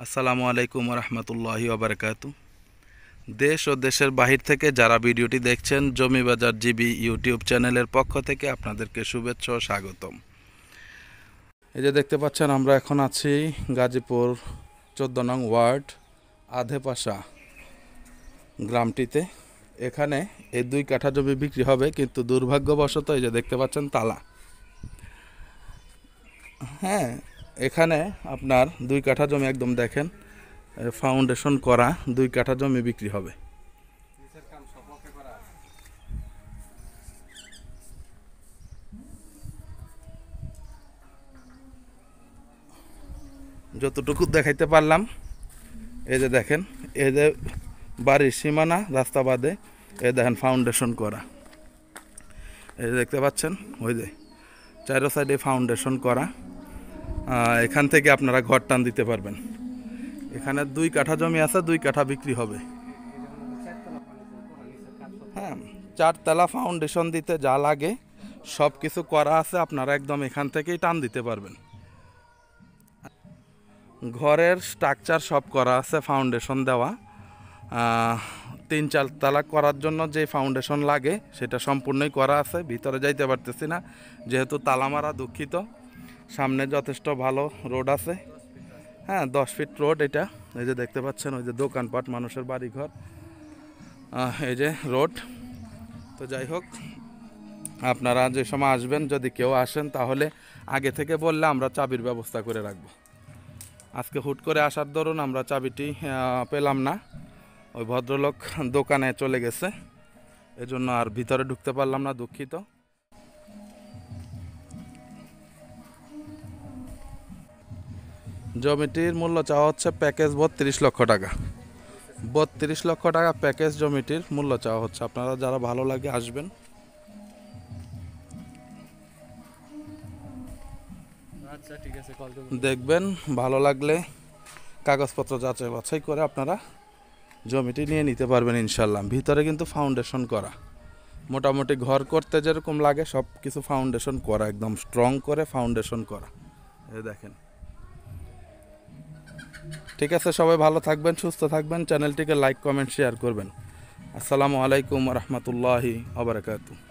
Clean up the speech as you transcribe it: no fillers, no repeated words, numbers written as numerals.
আসসালামু আলাইকুম রহমতুল্লাহি ওবরাকাতু। দেশ ও দেশের বাহির থেকে যারা ভিডিওটি দেখছেন, জমি বাজার জিবি ইউটিউব চ্যানেলের পক্ষ থেকে আপনাদেরকে শুভেচ্ছা ও স্বাগতম। এই যে দেখতে পাচ্ছেন, আমরা এখন আছি গাজীপুর 14 নং ওয়ার্ড আধেপাশা গ্রামটিতে। এখানে এই 2 কাঠা জমি বিক্রি হবে, কিন্তু দুর্ভাগ্যবশত এই যে দেখতে পাচ্ছেন তালা। হ্যাঁ, এখানে আপনার 2 কাঠা জমি একদম দেখেন ফাউন্ডেশন করা 2 কাঠা জমি বিক্রি হবে। যতটুকু দেখাইতে পারলাম, এই যে দেখেন, এই যে বাড়ির সীমানা রাস্তা বাদে এই দেখেন ফাউন্ডেশন করা। এই যে দেখতে পাচ্ছেন, ওই যে চারো সাইডে ফাউন্ডেশন করা। এখান থেকে আপনারা ঘর টান দিতে পারবেন। এখানে 2 কাঠা জমি আছে, 2 কাঠা বিক্রি হবে। হ্যাঁ, 4 তলা ফাউন্ডেশন দিতে যা লাগে সব কিছু করা আছে, আপনারা একদম এখান থেকেই টান দিতে পারবেন। ঘরের স্ট্রাকচার সব করা আছে, ফাউন্ডেশন দেওয়া। 3-4 তলা করার জন্য যে ফাউন্ডেশন লাগে সেটা সম্পূর্ণই করা আছে। ভিতরে যাইতে পারতেছি না যেহেতু তালা মারা, দুঃখিত। সামনে যথেষ্ট ভালো রোড আছে। হ্যাঁ, 10 ফিট রোড এটা। এই যে দেখতে পাচ্ছেন, ওই যে দোকানপাট, মানুষের বাড়িঘর, এই যে রোড। তো যাই হোক, আপনারা যে সময় আসবেন, যদি কেউ আসেন তাহলে আগে থেকে বললে আমরা চাবির ব্যবস্থা করে রাখবো। আজকে হুট করে আসার দরুন আমরা চাবিটি পেলাম না। ওই ভদ্রলোক দোকানে চলে গেছে, এজন্য আর ভিতরে ঢুকতে পারলাম না, দুঃখিত। জমিটির মূল্য চাওয়া হচ্ছে প্যাকেজ 32 লক্ষ টাকা। 32 লক্ষ টাকা প্যাকেজ জমিটির মূল্য চাওয়া হচ্ছে। আপনারা যারা ভালো লাগে আসবেন। আচ্ছা, ঠিক আছে, দেখবেন, ভালো লাগলে কাগজপত্র যাচাই বাছাই করে আপনারা জমিটি নিয়ে নিতে পারবেন ইনশাল্লাহ। ভিতরে কিন্তু ফাউন্ডেশন করা, মোটামুটি ঘর করতে যেরকম লাগে সব কিছু ফাউন্ডেশন করা, একদম স্ট্রং করে ফাউন্ডেশন করা। এই দেখেন। ঠিক আছে, সবাই ভালো থাকবেন, সুস্থ থাকবেন। চ্যানেলটিকে লাইক, কমেন্ট, শেয়ার করবেন। আসসালামু আলাইকুম রহমতুল্লাহি ওয়া বারাকাতুহু।